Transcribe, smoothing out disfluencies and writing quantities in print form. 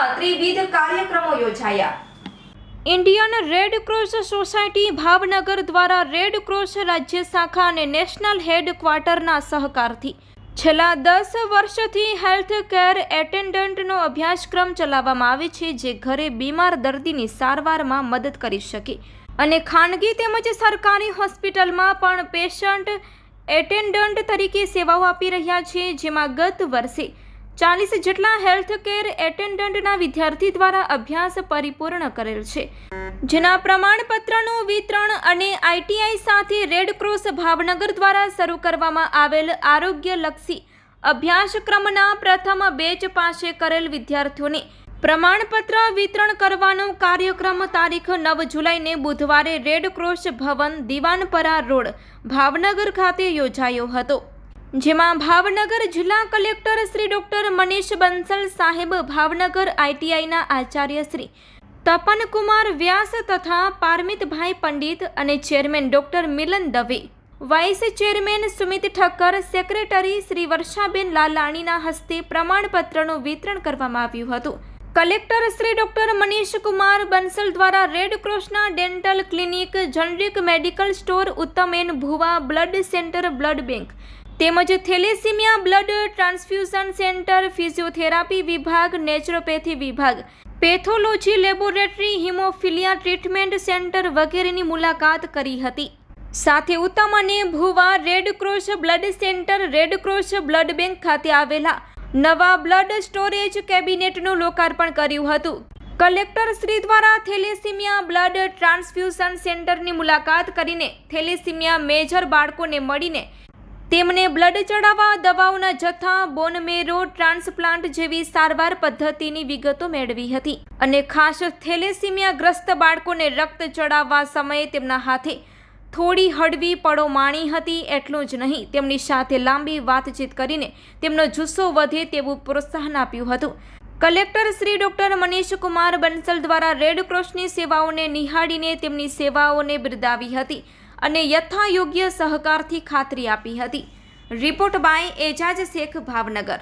રાજ્યમાં ત્રિવિધ કાર્યક્રમો યોજાયા। Indian red cross society Bhavnagar દ્વારા રેડ ક્રોસ રાજ્ય શાખા અને નેશનલ હેડક્વાર્ટરના સહકારથી છેલ્લા 10 વર્ષથી હેલ્થ કેર એટેન્ડન્ટનો અભ્યાસક્રમ ચલાવવામાં આવે છે, જે ઘરે બીમાર દર્દીની સારવારમાં મદદ કરી શકે અને ખાનગી તેમજ સરકારી હોસ્પિટલમાં પણ પેશન્ટ એટેન્ડન્ટ તરીકે સેવાઓ આપી રહ્યા છે, જેમાં ગત વર્ષે 40 જેટલા હેલ્થ કેર એટેન્ડન્ટના વિદ્યાર્થી દ્વારા અભ્યાસ પરિપૂર્ણ કરેલ છે, જેના પ્રમાણપત્રનું વિતરણ અને આઈટીઆઈ સાથે રેડ ક્રોસ ભાવનગર દ્વારા શરૂ કરવામાં આવેલ આરોગ્યલક્ષી અભ્યાસક્રમના પ્રથમ બેચ પાસે કરેલ વિદ્યાર્થીઓને પ્રમાણપત્ર વિતરણ કરવાનો કાર્યક્રમ તારીખ 9 જુલાઈને બુધવારે રેડ ક્રોસ ભવન દિવાનપરા રોડ ભાવનગર ખાતે યોજાયો હતો, જેમાં ભાવનગર જિલ્લા કલેક્ટર શ્રી ડોક્ટર મનીષ બંસલ સાહેબ, ભાવનગર આઈટીઆઈના આચાર્ય શ્રી તપનકુમાર વ્યાસ તથા પારમિતભાઈ પંડિત અને chairman doctor Milan Dave, vice chairman Sumit Thakkar, secretary Shri વર્ષાબેન લાલાણીના હસ્તે પ્રમાણપત્રનું વિતરણ કરવામાં આવ્યું હતું। કલેક્ટર શ્રી ડોક્ટર મનીષ કુમાર બંસલ દ્વારા રેડ ક્રોસના dental clinic, generic medical store, ઉત્તમેન Bhuva blood centre, blood bank તેમજ thalassemia blood transfusion centre, physiotherapy વિભાગ, નેચરોપેથી વિભાગ, pathology laboratory, haemophilia treatment centre વગેરેની મુલાકાત કરી હતી। સાથે ઉત્તમ અને Bhuva red cross blood centre, red cross blood bank ખાતે આવેલા નવા બ્લડ સ્ટોરેજ કેબિનેટનું લોકાર્પણ કર્યું હતું। કલેક્ટર શ્રી દ્વારા થેલેસીમિયા બ્લડ ટ્રાન્સફ્યુઝન સેન્ટરની મુલાકાત કરીને થેલેસીમિયા મેજર બાળકોને મળીને તેમને બ્લડ ચડાવવા, દવાઓના જથ્થા, બોનમેરો ટ્રાન્સપ્લાન્ટ જેવી સારવાર પદ્ધતિની વિગતો મેળવી હતી અને ખાસ થેલેસીમિયાગ્રસ્ત બાળકોને રક્ત ચડાવવા સમયે તેમના હાથે થોડી હળવી પળો માણી હતી। એટલું જ નહીં, તેમની સાથે લાંબી વાતચીત કરીને તેમનો જુસ્સો વધે તેવું પ્રોત્સાહન આપ્યું હતું। કલેક્ટર શ્રી ડોક્ટર મનીષ કુમાર બંસલ દ્વારા રેડ ક્રોસની સેવાઓને નિહાળીને તેમની સેવાઓને બિરદાવી હતી અને યથાયોગ્ય સહકારથી ખાતરી આપી હતી। Report by Ejaz Shaikh, Bhavnagar.